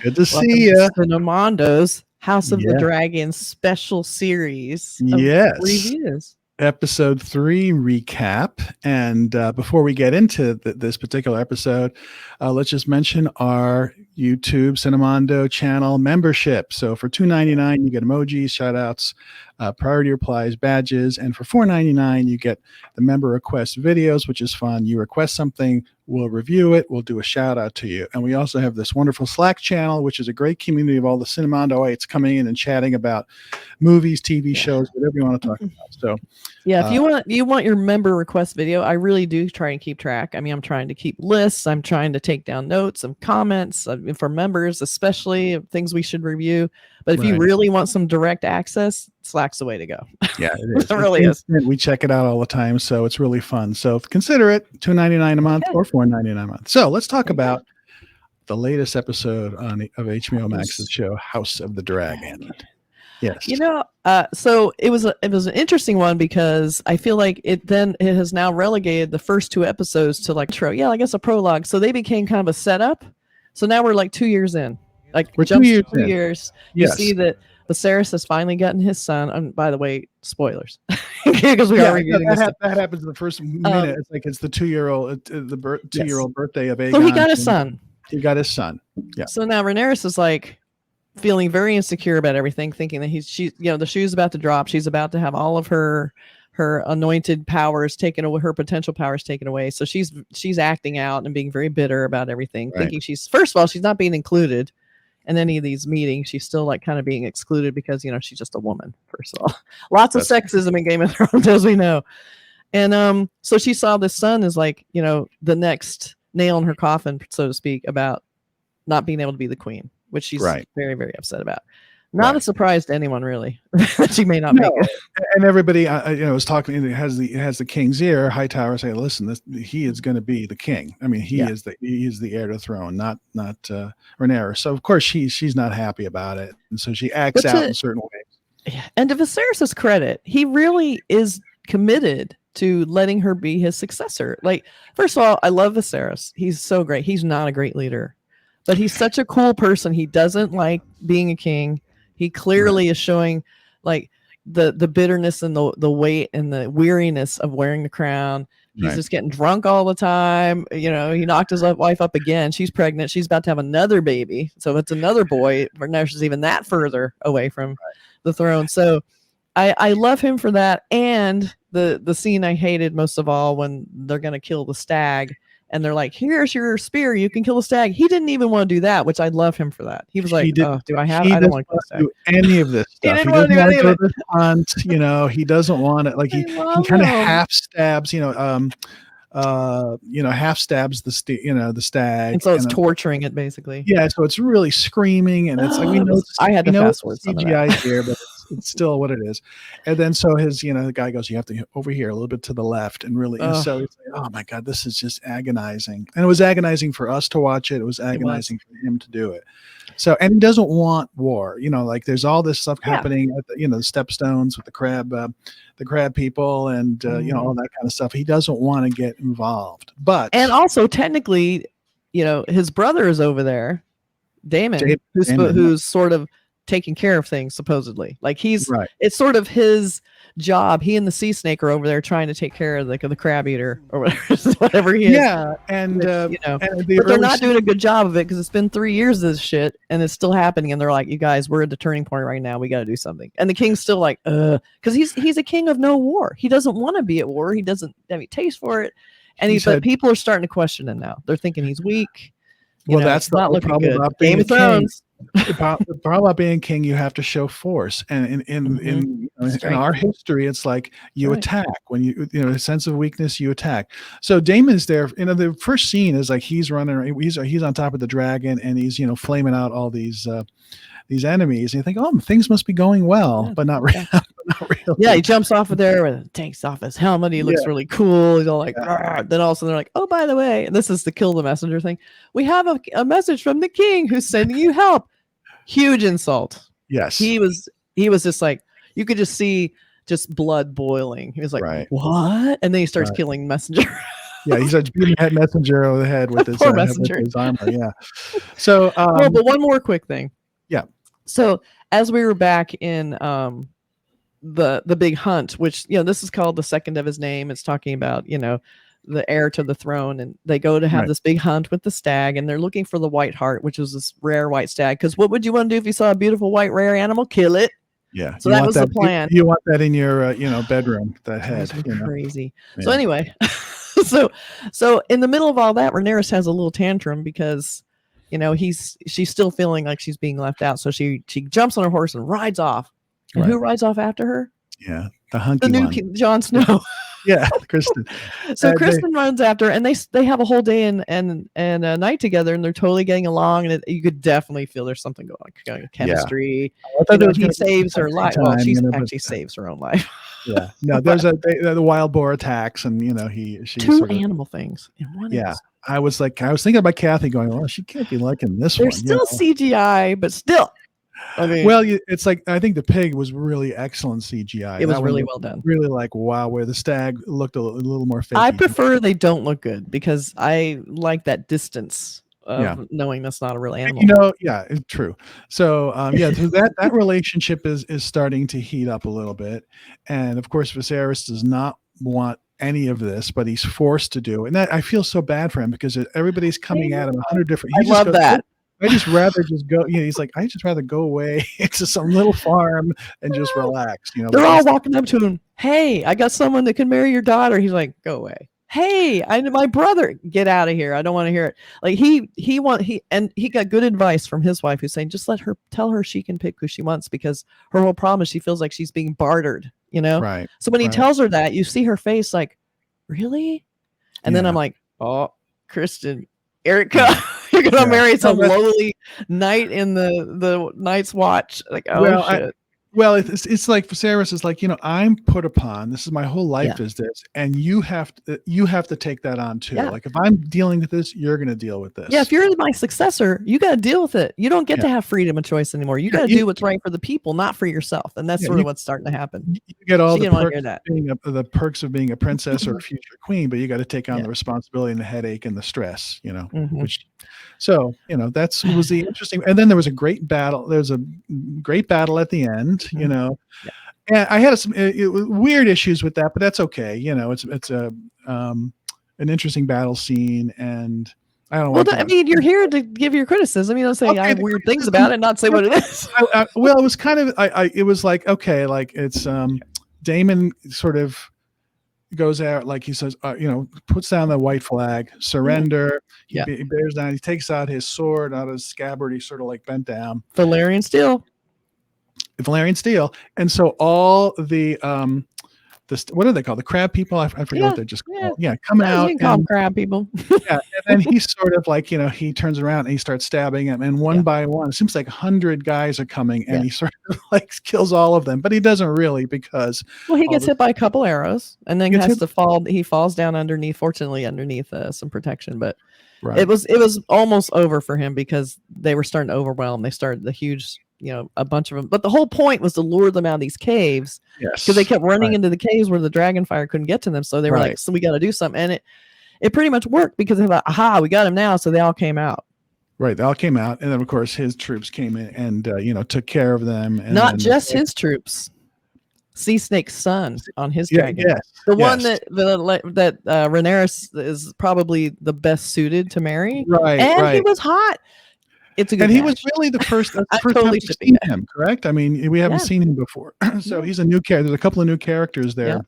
Good to Welcome see you. to Cinemondo's House of the Yeah. Dragon special series of Yes. reviews. Episode 3 recap. And before we get into this particular episode, let's just mention our YouTube Cinemondo channel membership. So for $2.99, you get emojis, shout outs, priority replies, badges. And for $4.99, you get the member request videos, which is fun. You request something, we'll review it, we'll do a shout out to you. And we also have this wonderful Slack channel, which is a great community of all the Cinemondoites coming in and chatting about movies, TV shows, whatever you want to talk about. So yeah, if you want your member request video, I really do try and keep track. I mean, I'm trying to keep lists. I'm trying to take down notes and comments for members, especially of things we should review. But if you really want some direct access, Slack's the way to go. Yeah, it is. It really is. We check it out all the time, so it's really fun. So consider it $2.99 a month or $4.99 a month. So let's talk about the latest episode of HBO Max's show, House of the Dragon. Yes. You know, so it was an interesting one because I feel like it has now relegated the first 2 episodes to like I guess a prologue. So they became kind of a setup. So now we're like 2 years in. Like we're 2 years. 2 years. You see that Viserys has finally gotten his son. And by the way, spoilers, because we are reviewing that happens in the first minute. It's like it's the 2-year-old, the 2-year-old birthday of Aegon. So he got his son. He got his son. Yeah. So now Rhaenyra is like feeling very insecure about everything, thinking that the shoe's about to drop. She's about to have all of her anointed powers taken away, her potential powers taken away. So she's acting out and being very bitter about everything, thinking first of all, she's not being included in any of these meetings. She's still like kind of being excluded because, she's just a woman, first of all. Lots of sexism in Game of Thrones, as we know. And so she saw this son as like, the next nail in her coffin, so to speak, about not being able to be the queen, which she's very, very upset about. Not a surprise to anyone, really, that she may not make it. And everybody, was talking. It has the king's ear. Hightower saying, "Listen, he is going to be the king. I mean, he is the heir to the throne, not Rhaenyra." So of course she's not happy about it, and so she acts out in certain ways. Yeah. And to Viserys' credit, he really is committed to letting her be his successor. Like, first of all, I love Viserys. He's so great. He's not a great leader, but he's such a cool person. He doesn't like being a king. He clearly is showing like the bitterness and the weight and the weariness of wearing the crown. He's just getting drunk all the time. He knocked his wife up again. She's pregnant. She's about to have another baby. So it's another boy. Now she's even that further away from the throne. So I love him for that. And the scene I hated most of all, when they're going to kill the stag. And they're like, here's your spear. You can kill a stag. He didn't even want to do that, which I love him for that. He was like, oh, do I have? I don't want to kill a stag. Do any of this stuff. He didn't want to do any of it. Hunt, he doesn't want it. Like he kind of half stabs, half stabs the stag. And so it's torturing it basically. Yeah. So it's really screaming, and it's like we know. I had to fast forward CGI here, but it's still what it is. And then so his, the guy goes, you have to over here a little bit to the left, and really, and so it's like, oh my God, this is just agonizing. And it was agonizing for us to watch it. It was agonizing for him to do it. So, and he doesn't want war, like there's all this stuff happening at the stepstones with the crab people and, all that kind of stuff. He doesn't want to get involved, and also technically, his brother is over there, Daemon, who's sort of taking care of things, supposedly. Like it's sort of his job. He and the sea snake are over there trying to take care of the crab eater or whatever he is. Yeah, and but they're not doing a good job of it because it's been 3 years of this shit and it's still happening. And they're like, you guys, we're at the turning point right now. We got to do something. And the king's still like, because he's a king of no war. He doesn't want to be at war. He doesn't have any taste for it. And but people are starting to question him now. They're thinking he's weak. That's not the problem about Game of Thrones. The problem about being king, you have to show force, and in our history, it's like you attack when a sense of weakness, you attack. So Damon's there. The first scene is like he's running. He's on top of the dragon, and he's flaming out all these enemies. And you think, oh, things must be going well, but not really. Not really. Yeah, he jumps off of there and takes off his helmet. He looks really cool. He's all like, then all of a sudden they're like, oh, by the way, and this is the kill the messenger thing. We have a message from the king who's sending you help. Huge insult. Yes. He was just like, you could just see just blood boiling. He was like, what? And then he starts killing messenger. Yeah, he's a beating head messenger over the head with Poor with messenger. his armor. Yeah. So Oh, but one more quick thing. yeah. So as we were back in the big hunt, which this is called the second of his name. It's talking about the heir to the throne, and they go to have Right. this big hunt with the stag, and they're looking for the white hart, which was this rare white stag. Because what would you want to do if you saw a beautiful white rare animal? Kill it. Yeah. So that was the plan. You want that in your bedroom, that head. Drives me crazy. Yeah. So anyway, so in the middle of all that, Rhaenyra has a little tantrum because she's still feeling like she's being left out. So she jumps on her horse and rides off. And who rides off after her? Yeah, the hunky new one. Jon Snow. Yeah, Kristen. So Kristen runs after her, and they have a whole day and a night together, and they're totally getting along, and you could definitely feel there's something going on, chemistry. He saves her life. Well, she actually saves her own life. Yeah, no, there's the wild boar attacks, and she two animal things in one. Yeah, I was thinking about Kathy going, oh, she can't be liking this one. There's still CGI, but still. I mean, well, it's like I think the pig was really excellent CGI. It was really well done. Really wow, where the stag looked a little more fake. I prefer they don't look good because I like that distance of knowing that's not a real animal. Yeah, it's true. So so that relationship is starting to heat up a little bit, and of course Viserys does not want any of this, but he's forced to do it. And I feel so bad for him because everybody's coming at him 100 different. I love that. I just rather just go. He's like, I just rather go away to some little farm and just relax. They're all walking up to him. Hey, I got someone that can marry your daughter. He's like, go away. Hey, my brother, get out of here. I don't want to hear it. Like he got good advice from his wife, who's saying, just tell her she can pick who she wants, because her whole problem is she feels like she's being bartered. Right. So when he tells her that, you see her face like, really? And then I'm like, oh, Kristen, Erica. You're gonna marry some lowly knight in the Night's Watch. Like, shit. It's like Viserys is like, I'm put upon. This is my whole life is this, and you have to take that on too. Yeah. Like if I'm dealing with this, you're going to deal with this. Yeah, if you're my successor, you got to deal with it. You don't get to have freedom of choice anymore. You got to do what's right for the people, not for yourself. And that's sort of what's starting to happen. You get all the perks of being a princess or a future queen, but you got to take on the responsibility and the headache and the stress. So that was the interesting. And then there was a great battle. There's a great battle at the end. And I had some weird issues with that, but that's okay. It's an interesting battle scene, and I don't know. Well, I mean, you're here to give your criticism. You don't say I have weird things about it, not say what it is. Well, it was kind of it was like, okay, like it's Daemon sort of goes out, like he says, puts down the white flag, surrender. He bears down. He takes out his sword out of his scabbard. He's sort of like bent down. Valyrian steel. And so all the what are they called? The crab people? I forget what they're just called. Yeah, come out. You can call them crab people. And then he's sort of like, he turns around and he starts stabbing him, and one by one, it seems like 100 guys are coming, and he sort of like kills all of them, but he doesn't really, because he gets hit by a couple arrows and then has to fall. He falls down fortunately underneath some protection, but it was almost over for him because they were starting to overwhelm. They started the huge, a bunch of them. But the whole point was to lure them out of these caves, because they kept running into the caves where the dragon fire couldn't get to them. So they were like, so we got to do something. And it pretty much worked, because they thought, aha, we got him now. So they all came out. Right. They all came out. And then, of course, his troops came in and, took care of them. And not just his troops. Sea Snake's son on his dragon. The one that Rhaenyra is probably the best suited to marry. Right. And he was hot. It's a good and match. he was really the first time we've seen him, correct? I mean, we haven't seen him before. So he's a new character. There's a couple of new characters there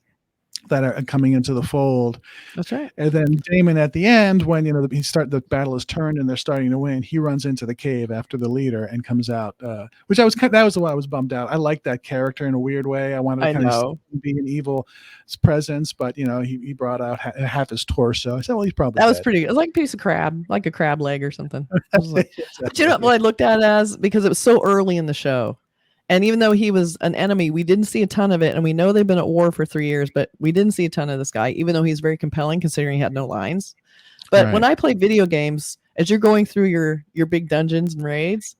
that are coming into the fold. That's right. And then Daemon at the end, when the battle is turned and they're starting to win, he runs into the cave after the leader and comes out. Which that was the one I was bummed out. I liked that character in a weird way. I wanted to kind of be an evil presence, but he brought out half his torso. I said, well, he's probably was pretty good. It was like a piece of crab, like a crab leg or something. But you know what I looked at it as, because it was so early in the show. And even though he was an enemy, we didn't see a ton of it. And we know they've been at war for 3 years, but we didn't see a ton of this guy, even though he's very compelling considering he had no lines. But when I play video games, as you're going through your big dungeons and raids,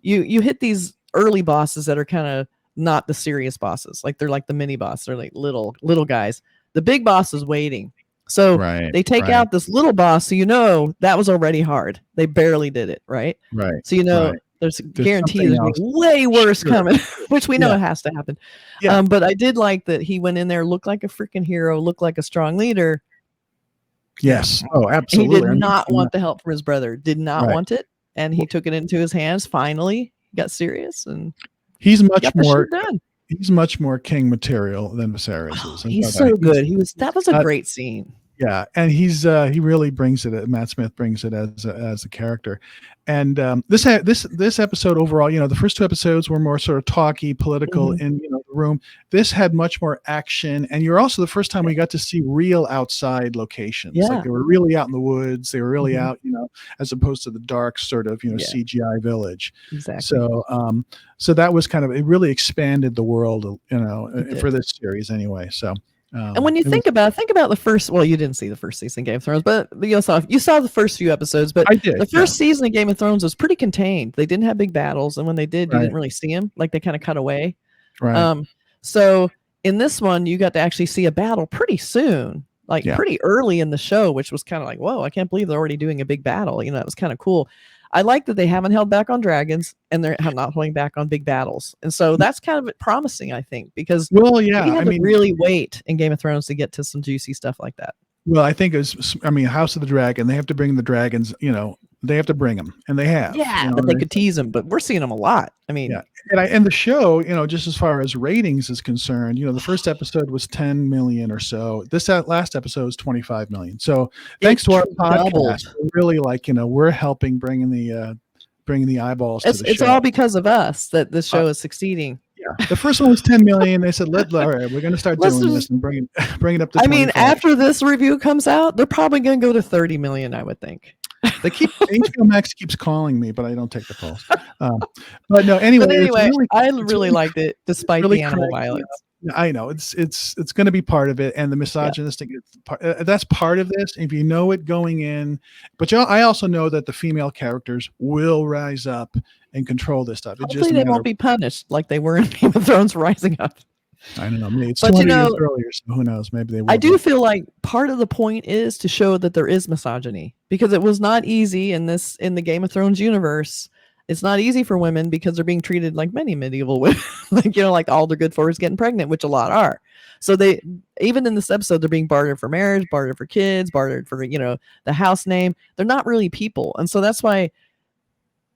you hit these early bosses that are kind of not the serious bosses. Like they're like the mini boss. They're like little guys. The big boss is waiting. So Right. they take Right. out this little boss, so that was already hard. They barely did it, right? Right. So Right. there's There's guarantee something there's else. way worse Sure. coming, which we know Yeah. it has to happen. Yeah. But I did like that he went in there, looked like a freaking hero, looked like a strong leader. Yes. Oh, He did absolutely. I not mean, want the help from his brother. Did not right. want it, and he took it into his hands. Finally, got serious and He's much got the more. shit done. He's much more king material than Viserys is. He's so good. That was a not, great scene. yeah, and he really brings it. Matt Smith brings it as a character, and this episode overall, the first two episodes were more sort of talky, political in the room. This had much more action, and you're also the first time we got to see real outside locations. Yeah. Like they were really out in the woods. They were really out, as opposed to the dark sort of CGI village. Exactly. So that was kind of, it really expanded the world, for this series anyway. So. And when you think about the first, well, you didn't see the first season of Game of Thrones, but you saw the first few episodes. But I did, the first season of Game of Thrones was pretty contained. They didn't have big battles, and when they did, you didn't really see them. Like they kind of cut away. Right. So in this one, you got to actually see a battle pretty soon, like pretty early in the show, which was kind of like, whoa, I can't believe they're already doing a big battle. It was kind of cool. I like that they haven't held back on dragons and they're not holding back on big battles. And so that's kind of promising, I think, because we had to really wait in Game of Thrones to get to some juicy stuff like that. Well, I think House of the Dragon, they have to bring the dragons, they have to bring them, and they have. Yeah, but they could tease them, but we're seeing them a lot. I mean, and the show, just as far as ratings is concerned, the first episode was 10 million or so. This last episode is 25 million. So thanks to our podcast, really we're helping bringing the eyeballs to the show. It's all because of us that this show is succeeding. Yeah, the first one was 10 million. They said, all right, we're going to start doing this and bring it up to 25. After this review comes out, they're probably going to go to 30 million, I would think. HBO Max keeps calling me, but I don't take the calls. But no, anyway, I really liked it, despite the animal violence. I know it's going to be part of it, and the misogynistic that's part of this. If you know it going in, but I also know that the female characters will rise up and control this stuff. Hopefully they won't be punished like they were in Game of Thrones Rising Up. I don't know. Maybe it's 200 years earlier, so who knows? Maybe they will. I do feel like part of the point is to show that there is misogyny, because it was not easy in the Game of Thrones universe. It's not easy for women because they're being treated like many medieval women, like all they're good for is getting pregnant, which a lot are. So they, even in this episode, they're being bartered for marriage, bartered for kids, bartered for, the house name. They're not really people. And so that's why,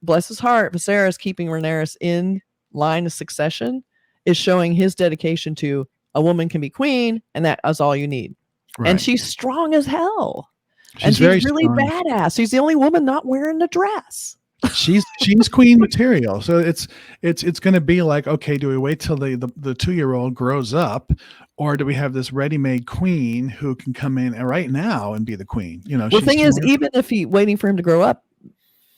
bless his heart, Viserys keeping Rhaenyra in line of succession is showing his dedication to a woman can be queen, and that is all you need. Right. And she's strong as hell. She's really strong. Badass. She's the only woman not wearing a dress. She's queen material. So it's going to be like, okay, do we wait till the 2-year-old grows up, or do we have this ready-made queen who can come in right now and be the queen? The thing is, even if waiting for him to grow up,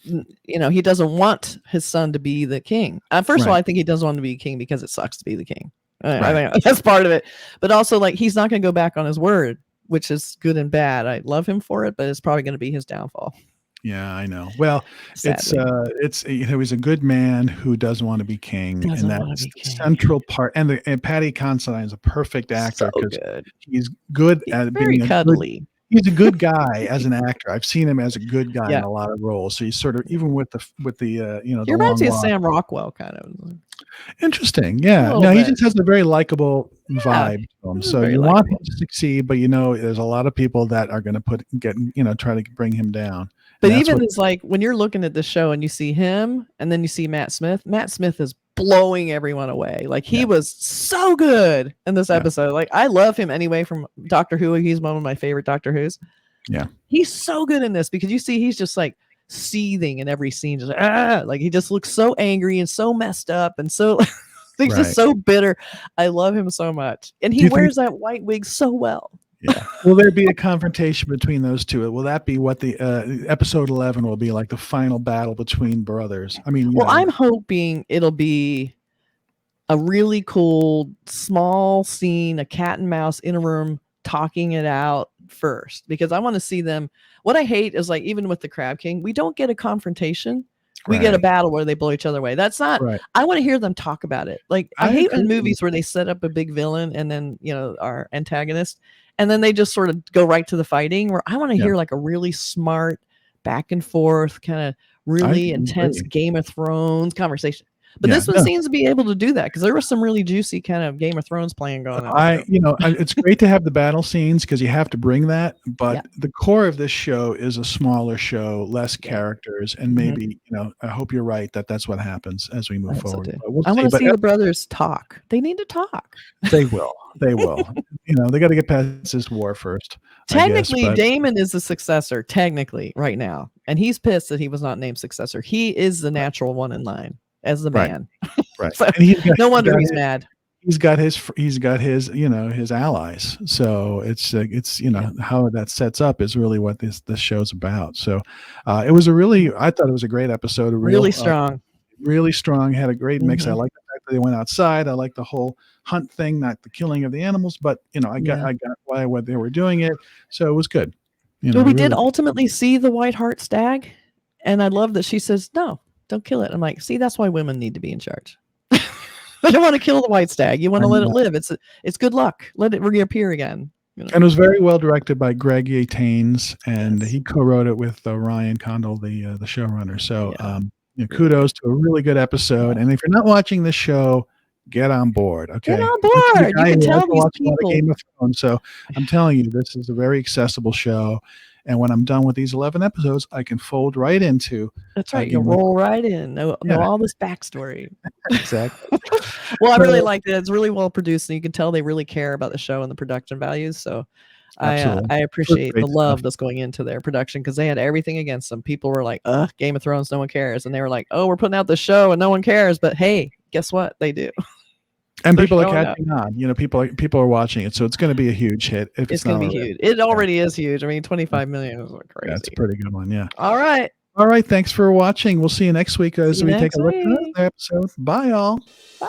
he doesn't want his son to be the king. First of all, I think he doesn't want to be king because it sucks to be the king. I think that's part of it. But also, he's not going to go back on his word, which is good and bad. I love him for it, but it's probably going to be his downfall. Yeah, I know. Well, Sadly. it's he's a good man who doesn't want to be king, and that's the central part. And Patty Considine is a perfect actor because he's good at being cuddly. He's a good guy as an actor. I've seen him as a good guy in a lot of roles. So he's sort of, even with the he reminds me of Sam Rockwell, kind of. Interesting. Yeah. No, he just has a very likable vibe to him. So you want him to succeed, but there's a lot of people that are going to try to bring him down. But even it's like when you're looking at the show and you see him and then you see Matt Smith is blowing everyone away. He was so good in this episode. I love him anyway from Doctor Who. He's one of my favorite Doctor Who's. Yeah. He's so good in this because you see he's just seething in every scene. Just he just looks so angry and so messed up and so he's just so bitter. I love him so much. And he wears that white wig so well. Yeah. Will there be a confrontation between those two? Will that be what the episode 11 will be, like the final battle between brothers? I mean, I'm hoping it'll be a really cool small scene, a cat and mouse in a room talking it out first, because I want to see them. What I hate is even with the Crab King, we don't get a confrontation. We get a Right. battle where they blow each other away. That's not. Right. I want to hear them talk about it. Like I I hate in agree. movies where they set up a big villain and then our antagonist, and then they just sort of go right to the fighting. Where I want to Yeah. hear like a really smart back and forth kind of I really intense agree. Game of Thrones conversation. But Yeah. this one No. seems to be able to do that because there was some really juicy kind of Game of Thrones playing going on too. It's great to have the battle scenes because you have to bring that, but Yeah. the core of this show is a smaller show, less Yeah. characters, and Mhm. maybe, I hope you're right that that's what happens as we I move hope so forward. too. But we'll I see. want to But see the brothers talk. They need to talk. they will. They will. They got to get past this war first, I guess. Technically, But Damon is the successor, technically, right now. And he's pissed that he was not named successor. He is the natural one in line as the right, man. right. So And no wonder he's mad. he's got his his allies. So it's how that sets up is really what this show's about. So I thought it was a great episode, Really strong. really strong, had a great mix. I Mhm. like the fact that they went outside. I like the whole hunt thing, not the killing of the animals, but I got why they were doing it. So it was good. Well, we did really. ultimately see the white heart stag. And I love that she says, no, don't kill it. I'm like, see, that's why women need to be in charge. You don't want to kill the white stag. You want I to let it know. live. It's good luck. Let it reappear again. And it was very well directed by Greg Yaitanes, and Yes. he co-wrote it with Ryan Condal, the showrunner. So Yeah. kudos to a really good episode. Yeah. And if you're not watching this show, get on board. Okay, Get on This is a board. You guy can who tell likes to these watch a lot of people. Game of Thrones, so I'm telling you, this is a very accessible show. And when I'm done with these 11 episodes, I can fold right into. That's right. You'll roll right in. Know all this backstory. Exactly. Well, I really liked it. It's really well produced, and you can tell they really care about the show and the production values. So Absolutely. I appreciate the Great love stuff. that's going into their production because they had everything against them. People were like, Game of Thrones, no one cares. And they were like, oh, we're putting out the show and no one cares. But hey, guess what? They do. And They're people are showing catching on. People are watching it, so it's going to be a huge hit. If It's going to not be already. huge. It already is huge. I mean, 25 million is crazy. Yeah, it's a pretty good one. Yeah. All right. All right. Thanks for watching. We'll see you next week as See you we take next a look at week. another episode. Bye, all. Bye.